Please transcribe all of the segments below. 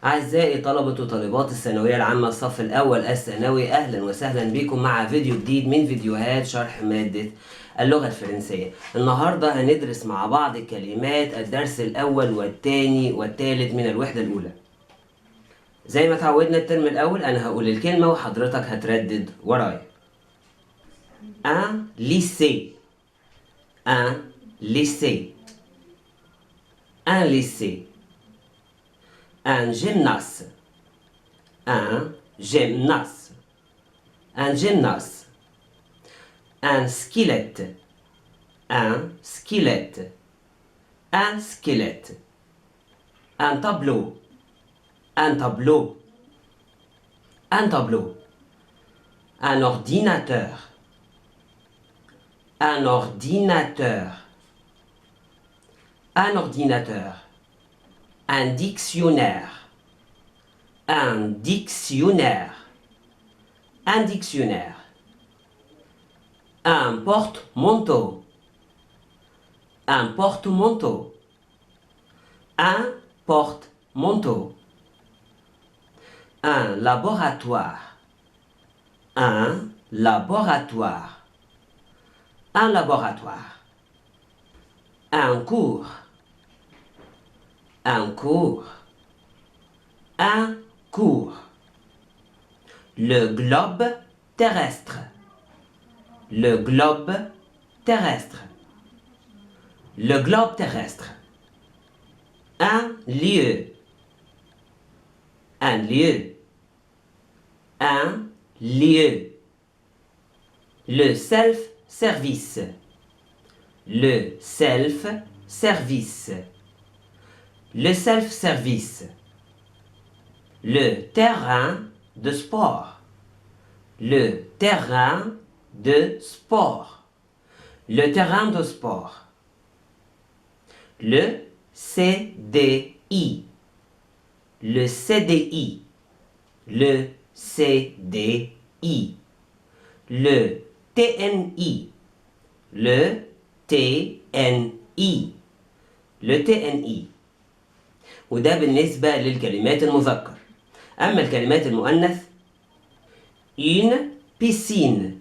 أعزائي طلبة وطالبات الثانوية العامة الصف الأول الثانوي، أهلا وسهلا بكم مع فيديو جديد من فيديوهات شرح مادة اللغة الفرنسية. النهاردة هندرس مع بعض كلمات الدرس الأول والثاني والثالث من الوحدة الأولى. زي ما تعودنا الترم الأول أنا هقول الكلمة وحضرتك هتردد ورايا. Un lycée. Un lycée. Un lycée. Un gymnase. Un gymnase. Un gymnase. Un squelette. Un squelette. Un squelette. Un tableau. Un tableau. Un tableau. Un ordinateur. Un ordinateur. Un ordinateur. Un dictionnaire. Un dictionnaire. Un dictionnaire. Un porte-manteau. Un porte-manteau. Un porte-manteau. Un laboratoire. Un laboratoire. Un laboratoire. Un cours. Un cours. Un cours. Le globe terrestre. Le globe terrestre. Le globe terrestre. Un lieu. Un lieu. Un lieu. Le self-service. Le self-service. Le self-service. Le terrain de sport. Le terrain de sport. Le terrain de sport. Le CDI. Le CDI. Le CDI. Le TNI. Le TNI. Le TNI. وده بالنسبة للكلمات المذكر. أما الكلمات المؤنث: une piscine.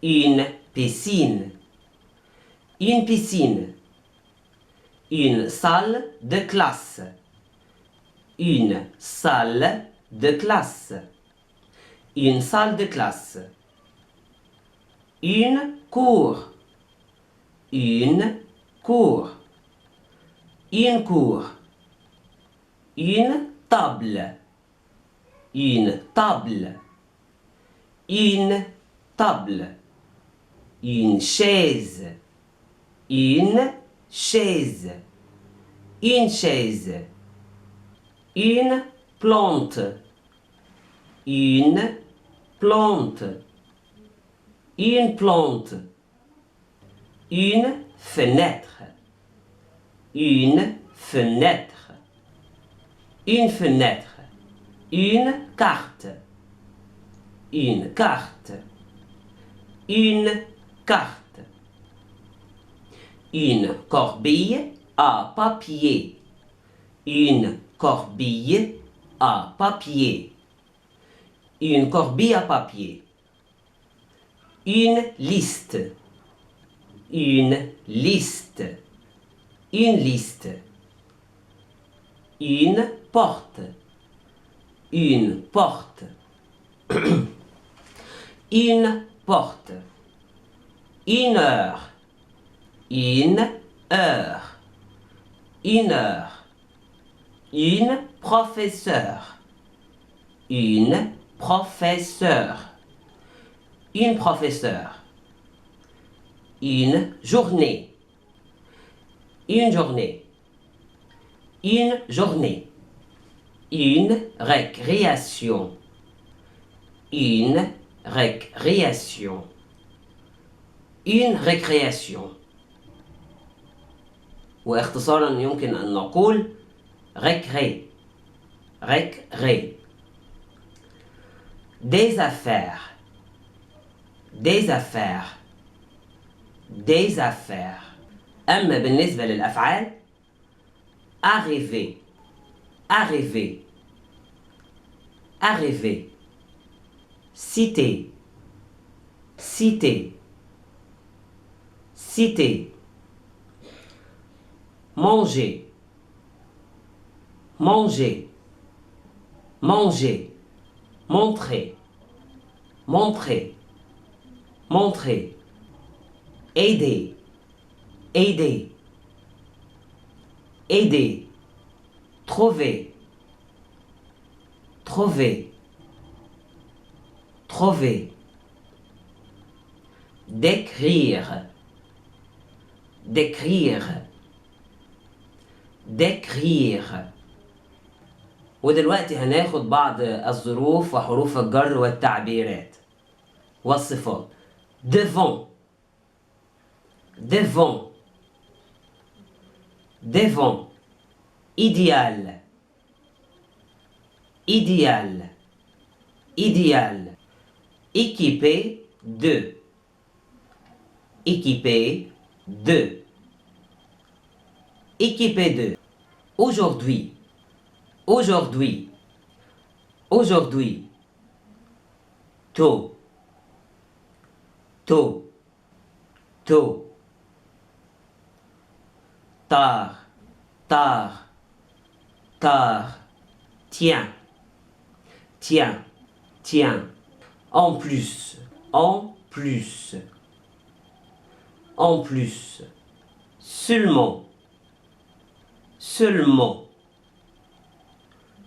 Une piscine. Une piscine. Une salle de classe. Une salle de classe. Une salle de classe. Une cour. Une cour. Une cour. Une table. Une table. Une table. Une chaise. Une chaise. Une chaise. Une plante. Une plante. Une plante. Une fenêtre. Une fenêtre. Une fenêtre. Une carte. Une carte. Une carte. Une corbeille à papier. Une corbeille à papier. Une corbeille à papier. Une liste. Une liste. Une liste. Une porte. Une porte. Une porte. Une heure. Une heure. Une heure. Une professeure. Une professeure. Une professeure. Une journée. Une journée. Une journée. Une récréation. Une récréation. Une récréation. واختصارا يمكن أن نقول récré. Récré. Des affaires. Des affaires. Des affaires. أما بالنسبة للأفعال: arriver. arriver, arriver, citer, citer, citer, manger, manger, manger, montrer, montrer, montrer, aider, aider, aider, trouver, trouver, trouver, décrire, décrire, décrire. ودلوقتي هناخد بعض الظروف وحروف الجر والتعبيرات والصفات. devant, devant, devant, idéal, idéal, idéal, équipé de, équipé de, équipé de, aujourd'hui, aujourd'hui, aujourd'hui, tôt, tôt, tôt, tard, tard, tard, tiens, tiens, tiens, en plus, en plus, en plus, seulement, seulement,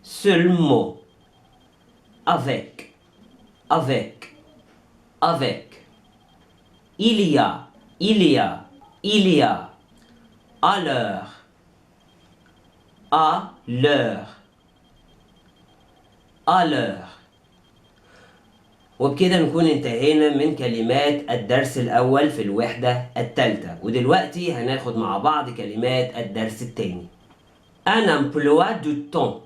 seulement, avec, avec, avec, il y a, il y a, il y a, à l'heure, à l'heure, à l'heure. وبكده نكون انتهينا من كلمات الدرس الأول في الوحدة الثالثة، ودلوقتي هناخد مع بعض كلمات الدرس الثاني. Un emploi du temps.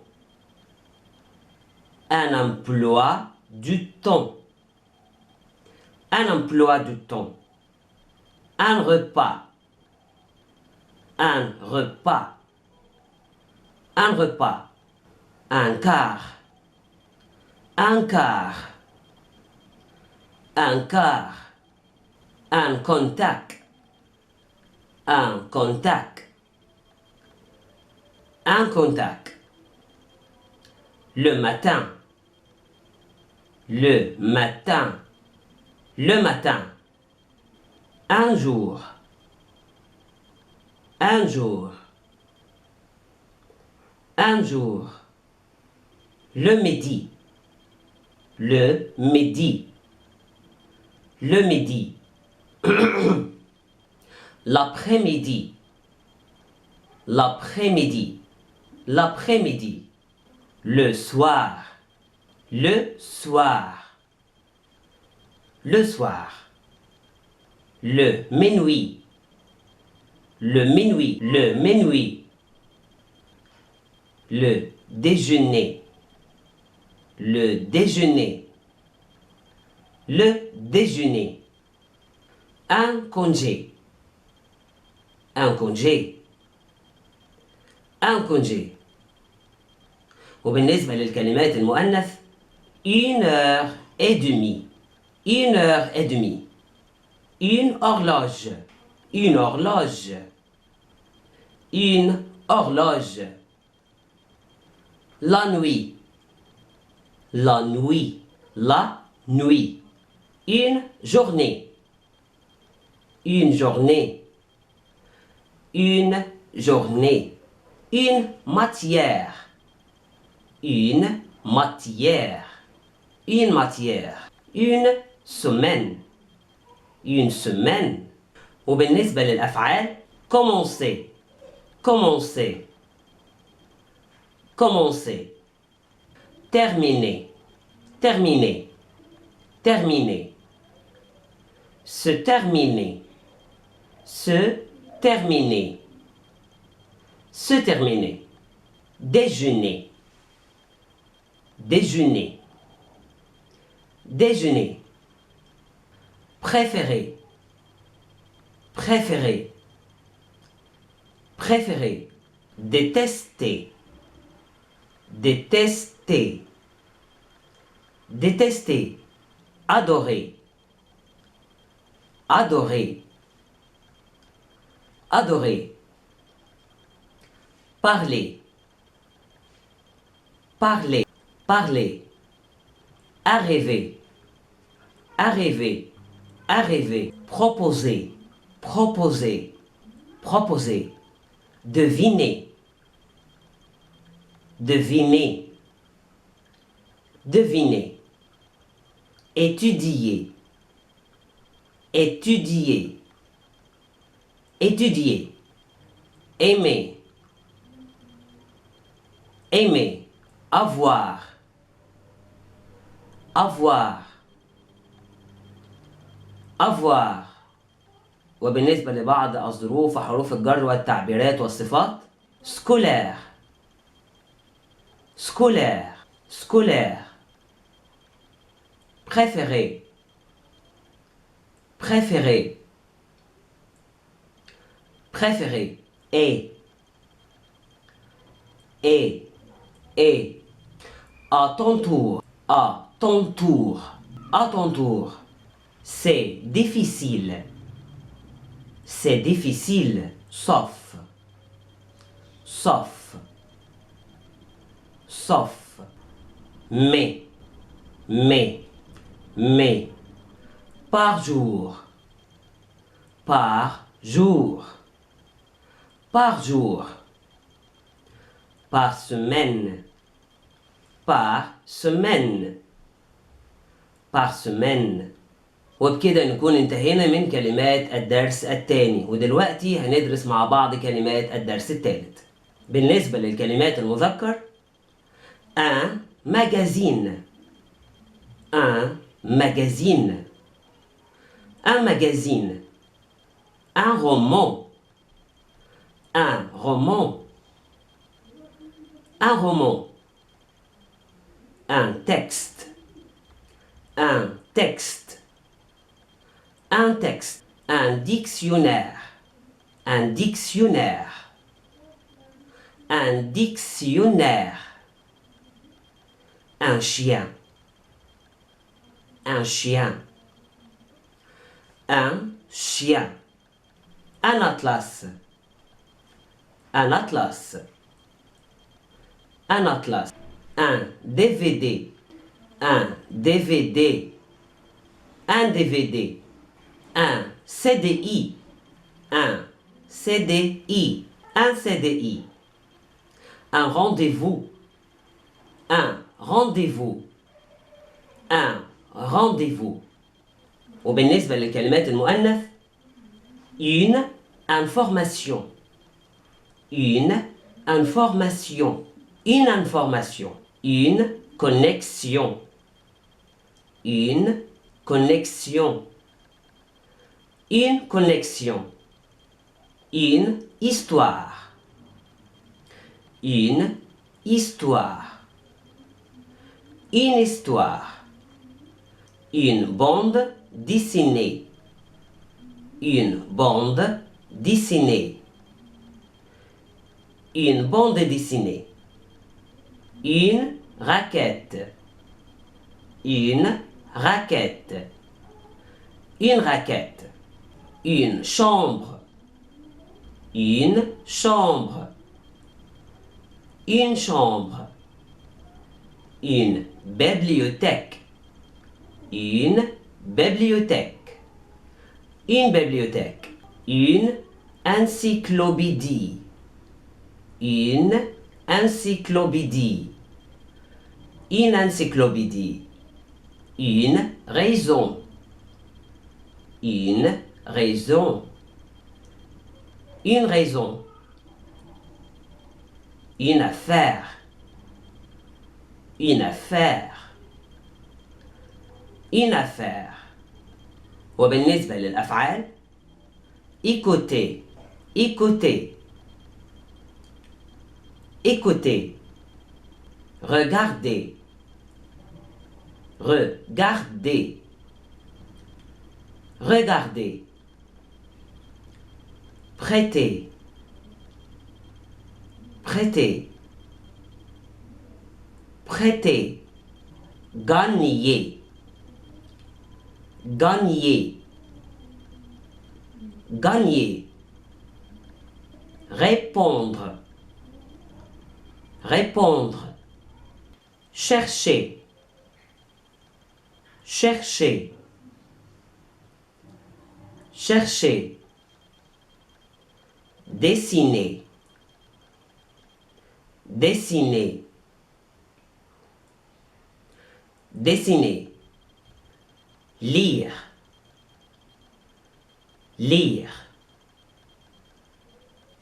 Un emploi du temps. Un emploi du temps. Un repas. Un repas. Un repas. Un quart. Un quart. Un quart. Un contact. Un contact. Un contact. Le matin. Le matin. Le matin. Un jour. Un jour. Un jour. Le midi. Le midi. Le midi. L'après-midi. L'après-midi. L'après-midi. Le soir. Le soir. Le soir. Le minuit. Le minuit. Le minuit. Le déjeuner. Le déjeuner. Le déjeuner. Un congé. Un congé. Un congé. وبالنسبة للكلمات المؤنث une heure et demie. Une heure et demie. Une horloge. Une horloge. Une horloge. La nuit. La nuit. La nuit. Une journée. Une journée. Une journée. Une matière. Une matière. Une matière. Une semaine. Une semaine. وبالنسبة للأفعال commencer. Commencer. Commencer. Terminer. Terminer. Terminer. Se terminer. Se terminer. Se terminer. Déjeuner. Déjeuner. Déjeuner. Préférer. Préférer. Préférer. Détester. détester, détester, adorer, adorer, adorer, parler, parler, parler, arriver, arriver, arriver, proposer, proposer, proposer, deviner, deviner, deviner, étudier, étudier, étudier, aimer, aimer, avoir, avoir, avoir. وبالنسبة لبعض الظروف وحروف الجر والتعبيرات والصفات scolaire, scolaire, scolaire, préféré, préféré, préféré, et, à ton tour, à ton tour, à ton tour, c'est difficile, c'est difficile, sauf, sauf, sauf, mais, par jour, par jour, par jour, par semaine, par semaine, par semaine. وبكده نكون انتهينا من كلمات الدرس الثاني، ودلوقتي هندرس مع بعض كلمات الدرس الثالث. بالنسبة للكلمات المذكر un magazine, un magazine, un magazine, un roman, un roman, un roman, un texte, un texte, un texte, un dictionnaire, un dictionnaire, un dictionnaire, un chien, un chien, un chien, un atlas, un atlas, un atlas, un DVD, un DVD, un DVD, un CDI, un CDI, un CDI, un rendez-vous, un rendez-vous, un rendez-vous. وبالنسبة للكلمات المؤنث une information, une information, une information, une connexion, une connexion, une connexion, une histoire, une histoire, une histoire, une bande dessinée, une bande dessinée, une bande dessinée, une raquette, une raquette, une raquette, une chambre, une chambre, une chambre, une bibliothèque, une bibliothèque, une bibliothèque, une encyclopédie, une encyclopédie, une encyclopédie, une raison, une raison, une raison, une affaire, une affaire, une affaire. وبالنسبة للأفعال écouter, écouter, écouter, regarder, regarder, regarder, prêter, prêter, prêter, gagner, gagner, gagner, répondre, répondre, chercher, chercher, chercher, dessiner, dessiner, dessiner, lire, lire,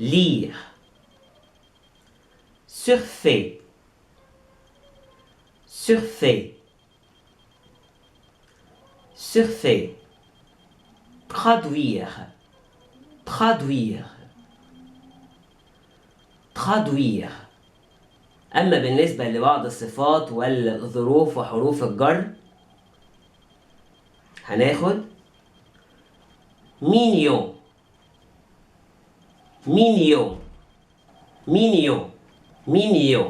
lire, surfer, surfer, surfer, traduire, traduire, traduire. أما بالنسبة لبعض الصفات والظروف وحروف الجر هناخد mignon, mignon, mignon, mignon,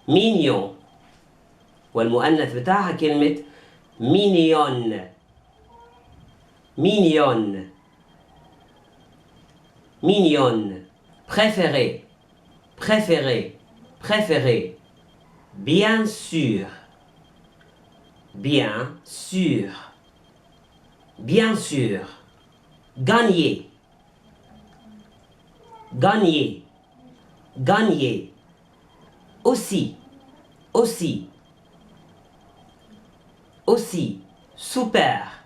mignon. والمؤنث بتاعها كلمة mignonne, mignonne, mignonne. Préféré, préféré, préféré. Bien sûr, bien sûr, bien sûr. Gagner, gagner, gagner. Aussi, aussi, aussi. Super,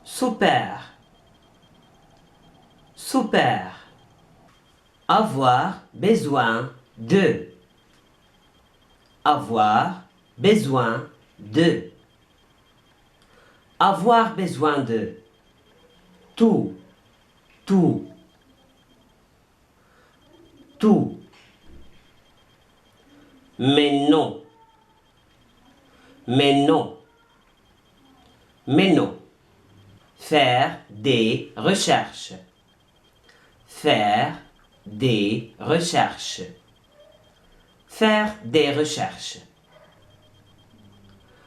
super, super. Avoir besoin de, avoir besoin de, avoir besoin de. Tout, tout, tout. Mais non, mais non, mais non. Faire des recherches, faire des recherches, faire des recherches.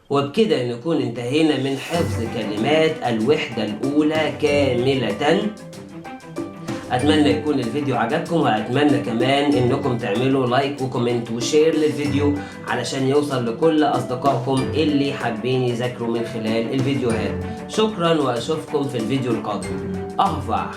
وبكده نكون انتهينا من حفظ كلمات الوحدة الأولى كاملة. أتمنى يكون الفيديو عجبكم، وأتمنى كمان إنكم تعملوا لايك وكومنت وشير للفيديو علشان يوصل لكل أصدقائكم اللي حابين يذاكروا من خلال الفيديوهات. شكرا وأشوفكم في الفيديو القادم. أهفع.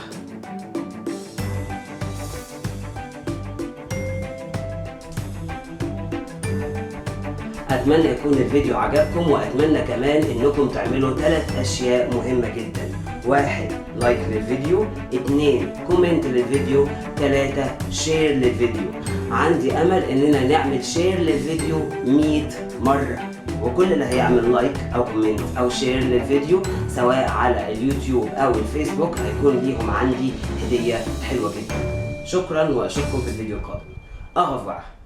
أتمنى يكون الفيديو عجبكم، وأتمنى كمان إنكم تعملوا 3 أشياء مهمة جدا. 1 لايك للفيديو، 2 كومنت للفيديو، 3 شير للفيديو. عندي أمل إننا نعمل شير للفيديو 100 مرة، وكل اللي هيعمل لايك أو كومنت أو شير للفيديو سواء على اليوتيوب أو الفيسبوك هيكون ليهم عندي هدية حلوة جدا. شكرا وأشوفكم في الفيديو القادم. أغفر.